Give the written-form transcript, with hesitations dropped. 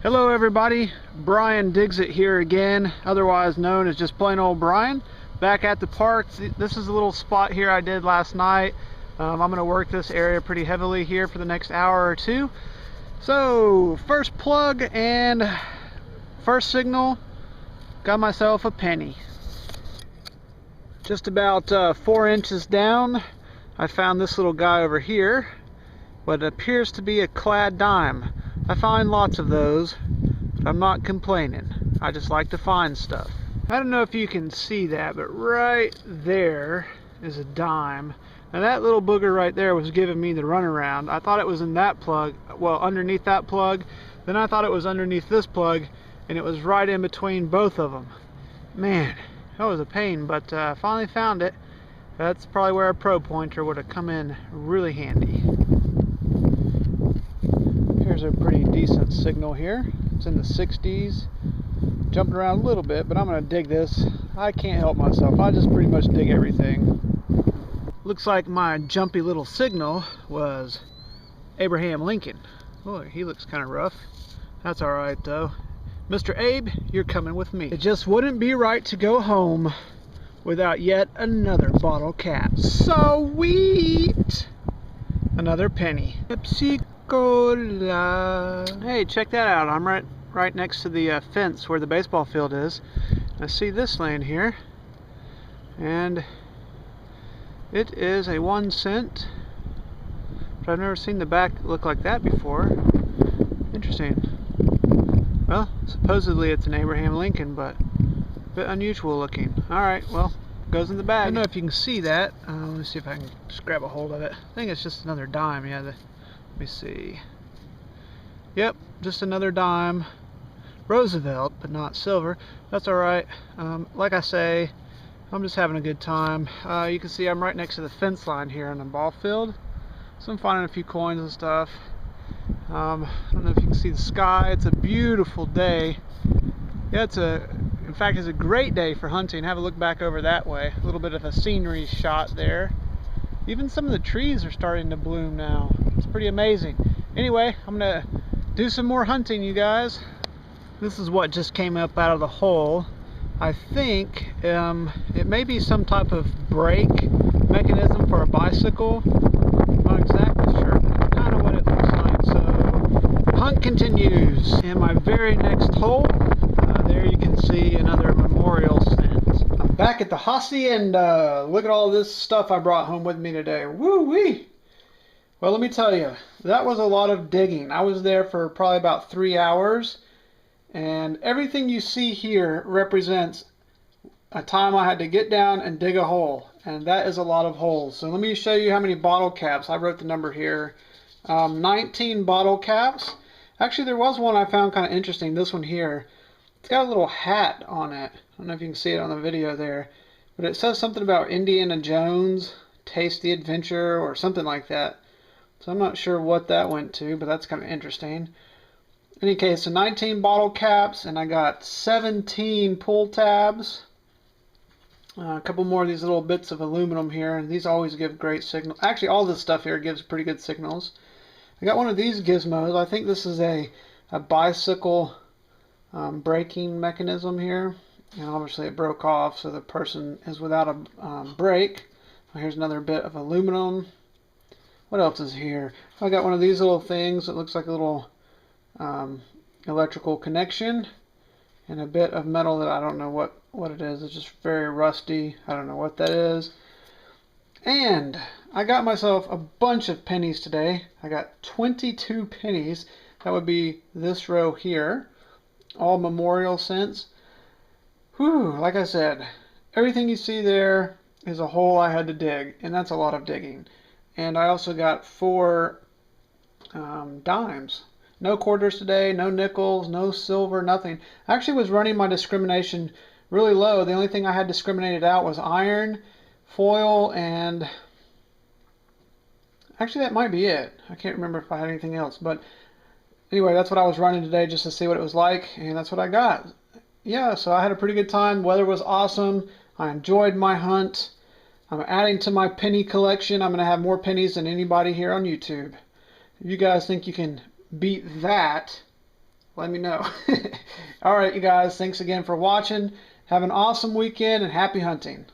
Hello everybody, Brian Digs It here again, otherwise known as just plain old Brian. Back at the park. This is a little spot here I did last night. I'm going to work this area pretty heavily here for the next hour or two. So first plug and first signal, got myself a penny. Just about 4 inches down, I found this little guy over here, what appears to be a clad dime. I find lots of those, but I'm not complaining. I just like to find stuff. I don't know if you can see that, but right there is a dime. Now that little booger right there was giving me the runaround. I thought it was in that plug, well, underneath that plug. Then I thought it was underneath this plug, and it was right in between both of them. Man, that was a pain, but I finally found it. That's probably where a pro pointer would have come in really handy. Here's a pretty decent signal here. It's in the 60s. Jumping around a little bit, but I'm going to dig this. I can't help myself. I just pretty much dig everything. Looks like my jumpy little signal was Abraham Lincoln. Oh, he looks kind of rough. That's alright though. Mr. Abe, you're coming with me. It just wouldn't be right to go home without yet another bottle cap. Sweet! Another penny. Pepsi Cola. Hey, check that out. I'm right next to the fence where the baseball field is. I see this laying here, and it is a 1 cent. But I've never seen the back look like that before. Interesting. Well, supposedly it's an Abraham Lincoln, but a bit unusual looking. Alright, well, goes in the bag. I don't know if you can see that. Let me see if I can just grab a hold of it. I think it's just another dime. Yeah, let me see. Yep, just another dime. Roosevelt, but not silver. That's alright. Like I say, I'm just having a good time. You can see I'm right next to the fence line here in the ball field. So I'm finding a few coins and stuff. I don't know if you can see the sky. It's a beautiful day. Yeah, in fact, it's a great day for hunting. Have a look back over that way. A little bit of a scenery shot there. Even some of the trees are starting to bloom now. It's pretty amazing. Anyway, I'm gonna do some more hunting, you guys. This is what just came up out of the hole. I think it may be some type of brake mechanism for a bicycle. Not exactly sure, but kind of what it looks like. So, hunt continues. In my very next hole, there you can see another memorial stand. I'm back at the Hossy, and look at all this stuff I brought home with me today. Woo-wee! Well, let me tell you, that was a lot of digging. I was there for probably about 3 hours, and everything you see here represents a time I had to get down and dig a hole, and that is a lot of holes. So let me show you how many bottle caps. I wrote the number here. 19 bottle caps. Actually, there was one I found kind of interesting, this one here. It's got a little hat on it. I don't know if you can see it on the video there, but it says something about Indiana Jones, Taste the Adventure, or something like that. So I'm not sure what that went to, but that's kind of interesting. In any case, so 19 bottle caps, and I got 17 pull tabs. A couple more of these little bits of aluminum here, and these always give great signals. Actually, all this stuff here gives pretty good signals. I got one of these gizmos. I think this is a bicycle braking mechanism here, and obviously it broke off, so the person is without a brake. Here's another bit of aluminum. What else is here? I got one of these little things that looks like a little electrical connection, and a bit of metal that I don't know what it is. It's just very rusty. I don't know what that is. And I got myself a bunch of pennies today. I got 22 pennies. That would be this row here. All memorial cents. Whew, like I said, everything you see there is a hole I had to dig, and that's a lot of digging. And I also got 4 dimes. No quarters today, no nickels, no silver, nothing. I actually was running my discrimination really low. The only thing I had discriminated out was iron, foil, and actually that might be it. I can't remember if I had anything else, but anyway, that's what I was running today just to see what it was like, and that's what I got. Yeah, so I had a pretty good time. Weather was awesome. I enjoyed my hunt. I'm adding to my penny collection. I'm going to have more pennies than anybody here on YouTube. If you guys think you can beat that, let me know. All right, you guys, thanks again for watching. Have an awesome weekend and happy hunting.